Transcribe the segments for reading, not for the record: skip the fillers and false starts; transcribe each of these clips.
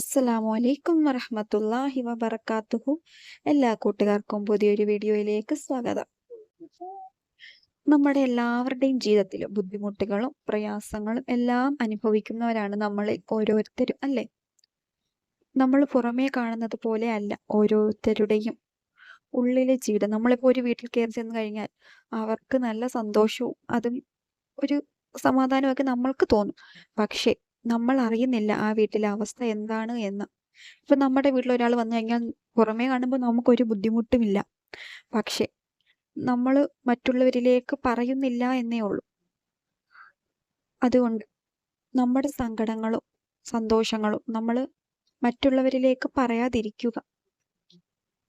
അസ്സലാമു അലൈക്കും വറഹ്മത്തുള്ളാഹി വബറകാതുഹു. എല്ലാ കൂട്ടുകാർക്കും പുതിയൊരു വീഡിയോയിലേക്ക് സ്വാഗതം. നമ്മുടെ എല്ലാവരുടെയും ജീവിതത്തിൽ ബുദ്ധിമുട്ടുകളും പ്രയാസങ്ങളും എല്ലാം അനുഭവിക്കുന്നവരാണ് നമ്മളിൽ ഓരോരുത്തരും, അല്ലേ? നമ്മൾ പുറമേ കാണുന്നത് പോലെ അല്ല ഓരോരുത്തരുടെയും ഉള്ളിലെ ജീവിതം. നമ്മളിപ്പോൾ ഒരു വീട്ടിൽ കയറി ചെന്ന് കഴിഞ്ഞാൽ അവർക്ക് നല്ല സന്തോഷവും അതും ഒരു സമാധാനമൊക്കെ നമ്മൾക്ക് തോന്നും. പക്ഷേ നമ്മൾ അറിയുന്നില്ല ആ വീട്ടിലെ അവസ്ഥ എന്താണ് എന്ന്. ഇപ്പൊ നമ്മുടെ വീട്ടിൽ ഒരാൾ വന്നു കഴിഞ്ഞാൽ പുറമേ കാണുമ്പോൾ നമുക്കൊരു ബുദ്ധിമുട്ടുമില്ല. പക്ഷെ നമ്മൾ മറ്റുള്ളവരിലേക്ക് പറയുന്നില്ല എന്നേ ഉള്ളൂ. അതുകൊണ്ട് നമ്മുടെ സങ്കടങ്ങളും സന്തോഷങ്ങളും നമ്മൾ മറ്റുള്ളവരിലേക്ക് പറയാതിരിക്കുക.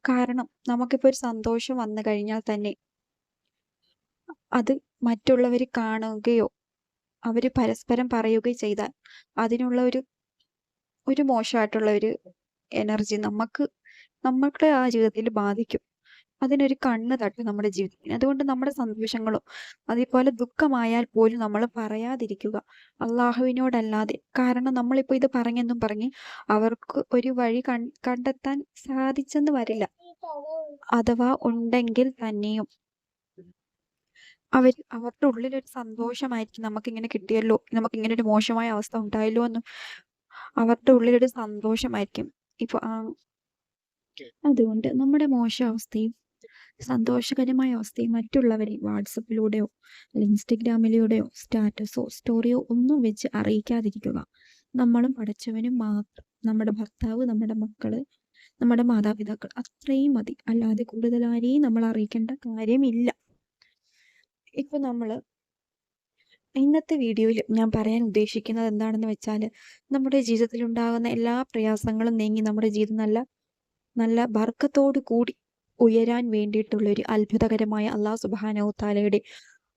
കാരണം നമുക്കിപ്പോൾ ഒരു സന്തോഷം വന്നു കഴിഞ്ഞാൽ തന്നെ അത് മറ്റുള്ളവർ കാണുകയോ അവർ പരസ്പരം പറയുകയോ ചെയ്താൽ അതിനുള്ള ഒരു മോശമായിട്ടുള്ള ഒരു എനർജി നമ്മളുടെ ആ ജീവിതത്തിൽ ബാധിക്കും. അതിനൊരു കണ്ണ് തട്ടും നമ്മുടെ ജീവിതത്തിന്. അതുകൊണ്ട് നമ്മുടെ സന്തോഷങ്ങളും അതേപോലെ ദുഃഖമായാൽ പോലും നമ്മൾ പറയാതിരിക്കുക, അള്ളാഹുവിനോടല്ലാതെ. കാരണം നമ്മളിപ്പോൾ ഇത് പറഞ്ഞെന്നും പറഞ്ഞ് അവർക്ക് ഒരു വഴി കണ്ടെത്താൻ സാധിച്ചെന്ന് വരില്ല. അഥവാ ഉണ്ടെങ്കിൽ തന്നെയും അവരുടെ ഉള്ളിലൊരു സന്തോഷമായിരിക്കും, നമുക്കിങ്ങനെ കിട്ടിയല്ലോ, നമുക്കിങ്ങനെ ഒരു മോശമായ അവസ്ഥ ഉണ്ടായല്ലോ എന്നും അവരുടെ ഉള്ളിലൊരു സന്തോഷമായിരിക്കും. ഇപ്പൊ അതുകൊണ്ട് നമ്മുടെ മോശം അവസ്ഥയും സന്തോഷകരമായ അവസ്ഥയും മറ്റുള്ളവരെ വാട്സപ്പിലൂടെയോ അല്ലെങ്കിൽ ഇൻസ്റ്റഗ്രാമിലൂടെയോ സ്റ്റാറ്റസോ സ്റ്റോറിയോ ഒന്നും വെച്ച് അറിയിക്കാതിരിക്കുക. നമ്മളും പഠിച്ചവനും മാത്രം, നമ്മുടെ ഭർത്താവ്, നമ്മുടെ മക്കള്, നമ്മുടെ മാതാപിതാക്കൾ, അത്രയും മതി. അല്ലാതെ കൂടുതലാരെയും നമ്മൾ അറിയിക്കേണ്ട കാര്യമില്ല. ഇപ്പൊ ഇന്നത്തെ വീഡിയോയിൽ ഞാൻ പറയാൻ ഉദ്ദേശിക്കുന്നത് എന്താണെന്ന് വെച്ചാൽ, നമ്മുടെ ജീവിതത്തിൽ ഉണ്ടാകുന്ന എല്ലാ പ്രയാസങ്ങളും നീങ്ങി നമ്മുടെ ജീവിതം നല്ല ബർക്കത്തോടു കൂടി ഉയരാൻ വേണ്ടിയിട്ടുള്ള ഒരു അത്ഭുതകരമായ അല്ലാഹു സുബ്ഹാനഹു തആലയുടെ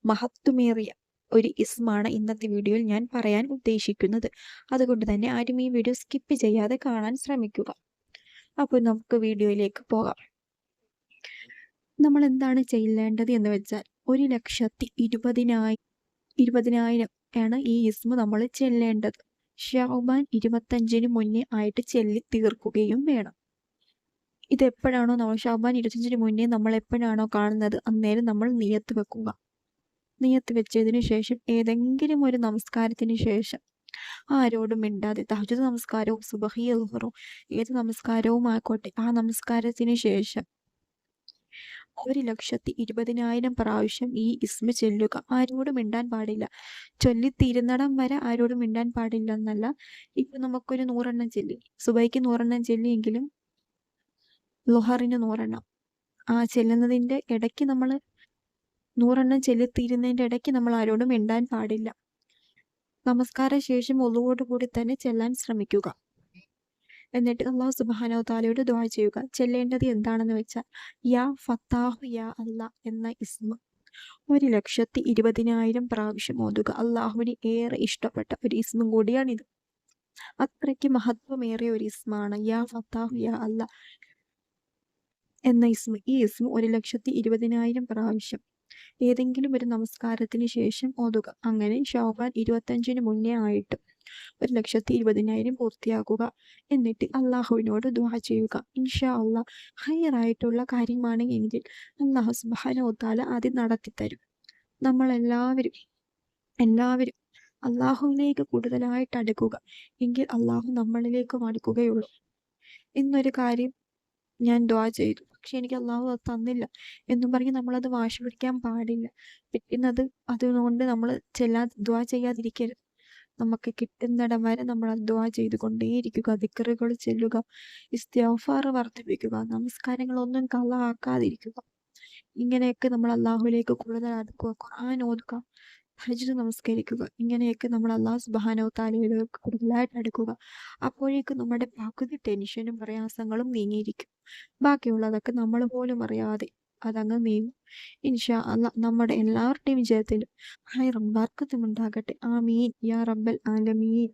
മഹത്വമേറിയ ഒരു ഇസ്മാണ് ഇന്നത്തെ വീഡിയോയിൽ ഞാൻ പറയാൻ ഉദ്ദേശിക്കുന്നത്. അതുകൊണ്ട് തന്നെ ആരും ഈ വീഡിയോ സ്കിപ്പ് ചെയ്യാതെ കാണാൻ ശ്രമിക്കുക. അപ്പോൾ നമുക്ക് വീഡിയോയിലേക്ക് പോകാം. നമ്മൾ എന്താണ് ചെയ്യേണ്ടത് എന്ന് വെച്ചാൽ 1,20,000 ആണ് ഈ ഇസ്മ നമ്മൾ ചെല്ലേണ്ടത്. ഷഅബാൻ 25 മുന്നേ ആയിട്ട് ചെല്ലി തീർക്കുകയും വേണം. ഇതെപ്പോഴാണോ നമ്മൾ ഷഅബാൻ 25 മുന്നേ നമ്മൾ എപ്പോഴാണോ കാണുന്നത് അന്നേരം നമ്മൾ നിയത്ത് വെക്കുക. നിയത്ത് വെച്ചതിന് ശേഷം ഏതെങ്കിലും ഒരു നമസ്കാരത്തിന് ശേഷം ആരോടും മിണ്ടാതെ, തഹജ്ജുദ് നമസ്കാരവും സുബഹി ളുഹറും ഏത് നമസ്കാരവും ആയിക്കോട്ടെ, ആ നമസ്കാരത്തിന് ശേഷം 1,20,000 പ്രാവശ്യം ഈ ഇസ്മ ചൊല്ലുക. ആരോടും മിണ്ടാൻ പാടില്ല. ചൊല്ലിത്തീരുന്നിടം വരെ ആരോടും മിണ്ടാൻ പാടില്ല എന്നല്ല. ഇപ്പൊ നമുക്കൊരു 100 ചൊല്ലി, സുബൈക്ക് 100 ചൊല്ലിയെങ്കിലും ളുഹറിന് 100. ആ ചെല്ലുന്നതിന്റെ ഇടയ്ക്ക് നമ്മൾ 100 ചൊല്ലിത്തീരുന്നതിന്റെ ഇടയ്ക്ക് നമ്മൾ ആരോടും മിണ്ടാൻ പാടില്ല. നമസ്കാര ശേഷം ഒളുവോടുകൂടി തന്നെ ചെല്ലാൻ ശ്രമിക്കുക. എന്നിട്ട് അല്ലാഹു സുബ്ഹാനഹു തആലയോട് ദുആ ചെയ്യുക. ചെല്ലേണ്ടത് എന്താണെന്ന് വെച്ചാൽ യാ ഫത്താഹു യാ അല്ലാ എന്ന ഇസ്മ 1,20,000 പ്രാവശ്യം ഓതുക. അള്ളാഹുവിന് ഏറെ ഇഷ്ടപ്പെട്ട ഒരു ഇസ്മും കൂടിയാണിത്. അത്രയ്ക്ക് മഹത്വമേറിയ ഒരു ഇസ്മാണ് യാ ഫത്താഹു യാ അല്ലാ എന്ന ഇസ്മ. ഈ ഇസ്മ 1,20,000 പ്രാവശ്യം ഏതെങ്കിലും ഒരു നമസ്കാരത്തിന് ശേഷം ഓതുക. അങ്ങനെ ഷഅബാൻ 25 മുന്നേ ആയിട്ട് 1,20,000 പൂർത്തിയാക്കുക. എന്നിട്ട് അള്ളാഹുവിനോട് ദുആ ചെയ്യുക. ഇൻഷാ അള്ളാഹ് ഹൈറായിട്ടുള്ള കാര്യമാണ് എങ്കിൽ അല്ലാഹു സുബ്ഹാനഹു തആല അത് നടത്തിത്തരും. നമ്മളെല്ലാവരും അള്ളാഹുവിലേക്ക് കൂടുതലായിട്ട് അടുക്കുക, എങ്കിൽ അള്ളാഹു നമ്മളിലേക്കും അടുക്കുകയുള്ളൂ. ഇന്നൊരു കാര്യം ഞാൻ ദുആ ചെയ്തു, പക്ഷെ എനിക്ക് അള്ളാഹു അത് തന്നില്ല എന്നും പറഞ്ഞ് നമ്മളത് വാശി പിടിക്കാൻ പാടില്ല. പിറ്റുന്നത് അതുകൊണ്ട് നമ്മൾ ദുആ ചെയ്യാതിരിക്കരുത്. നമുക്ക് കിട്ടുന്നിടം വരെ നമ്മൾ ദുആ ചെയ്തുകൊണ്ടേയിരിക്കുക. ദിക്റുകൾ ചൊല്ലുക, ഇസ്തിഗ്ഫാർ വർദ്ധിപ്പിക്കുക, നമസ്കാരങ്ങളൊന്നും കള ആക്കാതിരിക്കുക. ഇങ്ങനെയൊക്കെ നമ്മൾ അള്ളാഹുവിലേക്ക് കൂടുതൽ അടുക്കുക. ഖുർആൻ ഓതുക, തഹജ്ജുദ് നമസ്കരിക്കുക. ഇങ്ങനെയൊക്കെ നമ്മൾ അല്ലാഹു സുബ്ഹാനഹു തആലയിലേക്ക് കൂടുതലായിട്ട് അടുക്കുക. അപ്പോഴേക്കും നമ്മുടെ പകുതി ടെൻഷനും പ്രയാസങ്ങളും നീങ്ങിയിരിക്കും. ബാക്കിയുള്ളതൊക്കെ നമ്മൾ പോലും അറിയാതെ അതങ്ങ് നീങ്ങും. ഇൻഷാ അല്ലാഹ് നമ്മുടെ എല്ലാവരുടെയും വിജയത്തിലും ഹൈറും ബർക്കത്തും ഉണ്ടാകട്ടെ. ആമീൻ യാ റബ്ബൽ ആലമീൻ.